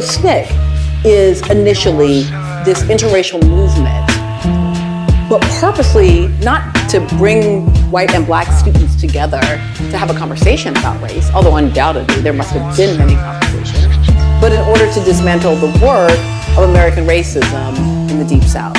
SNCC is initially this interracial movement, but purposely not to bring white and black students together to have a conversation about race, although undoubtedly there must have been many conversations, but in order to dismantle the work of American racism in the Deep South.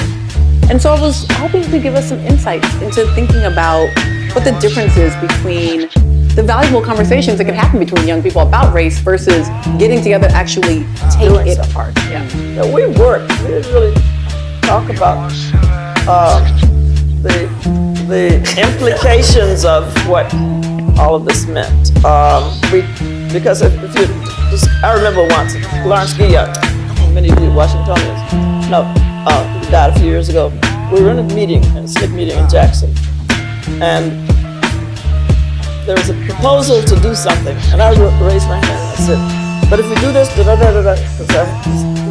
And so I was hoping to give us some insights into thinking about what the difference is between the valuable conversations that can happen between young people about race versus getting together to actually take it apart. Yeah. We worked. We didn't really talk about the implications of what all of this meant. Because if you just, I remember once Lawrence Guyot, many of you Washingtonians know, he died a few years ago. We were in a meeting, a SNCC meeting in Jackson, and there was a proposal to do something, and I raised my hand and I said, but if we do this, da-da-da-da-da, because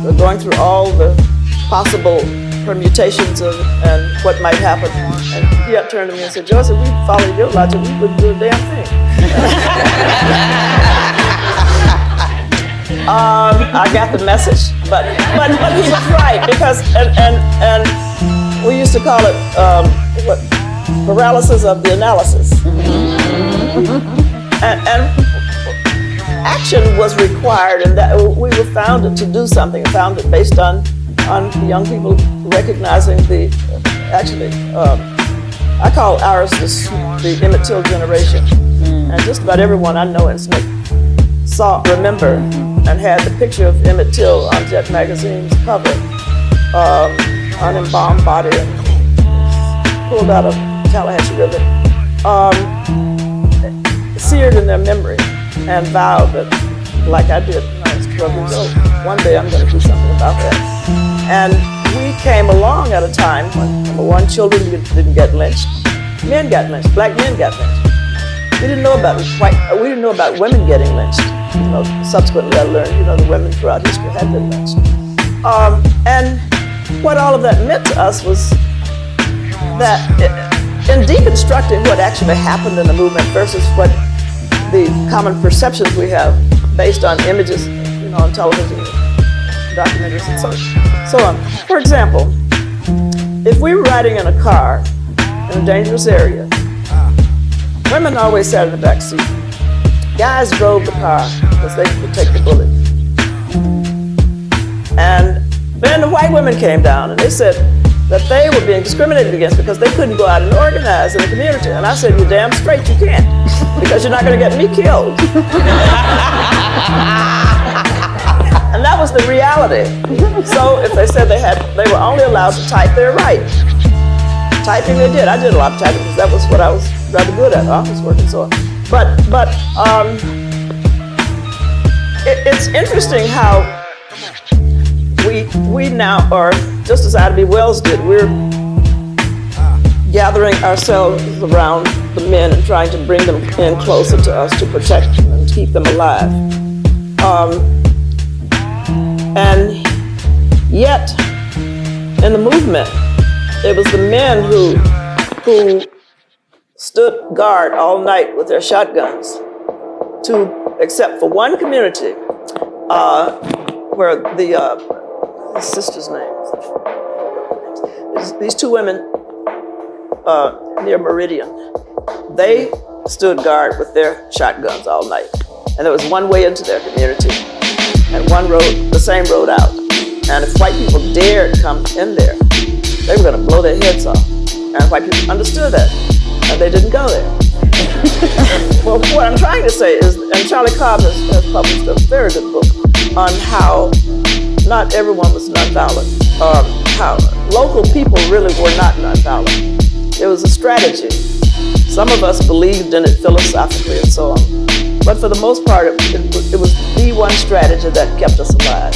we're going through all the possible permutations of and what might happen. And he turned to me and said, Joyce, if we followed your logic, we wouldn't do a damn thing. I got the message, but he was right, because, and we used to call it paralysis of the analysis. And action was required, and that we were founded to do something, founded based on young people recognizing I call ours the Emmett Till generation. And just about everyone I know in SNCC remember, and had the picture of Emmett Till on Jet Magazine's cover, on embalmed body, and pulled out of Tallahatchie River. Seared in their memory, and vowed that, like I did when I was 12 years old, one day I'm going to do something about that. And we came along at a time when, number one, children didn't get lynched, men got lynched, black men got lynched. We didn't know about women getting lynched. Subsequently I learned, the women throughout history had been lynched. And what all of that meant to us was that in deconstructing what actually happened in the movement versus what the common perceptions we have based on images, on television, documentaries, and so on. For example, if we were riding in a car in a dangerous area, women always sat in the back seat. Guys drove the car because they could take the bullet. And then the white women came down and they said that they were being discriminated against because they couldn't go out and organize in the community. And I said, you're damn straight you can't, because you're not going to get me killed. And that was the reality. So if they said they were only allowed to type, they're right. Typing they did. I did a lot of typing because that was what I was rather good at, office work and so on. But it's interesting how we now are, just as Ida B. Wells did, we're gathering ourselves around the men and trying to bring them in closer to us to protect them and keep them alive. And yet, in the movement, it was the men who stood guard all night with their shotguns, except for one community where the sisters' names. These two women near Meridian, they stood guard with their shotguns all night. And there was one way into their community and one road, the same road out. And if white people dared come in there, they were going to blow their heads off. And white people understood that, and they didn't go there. Well, what I'm trying to say is, and Charlie Cobb has published a very good book on how not everyone was nonviolent, how local people really were not nonviolent. It was a strategy. Some of us believed in it philosophically and so on. But for the most part, it was the one strategy that kept us alive.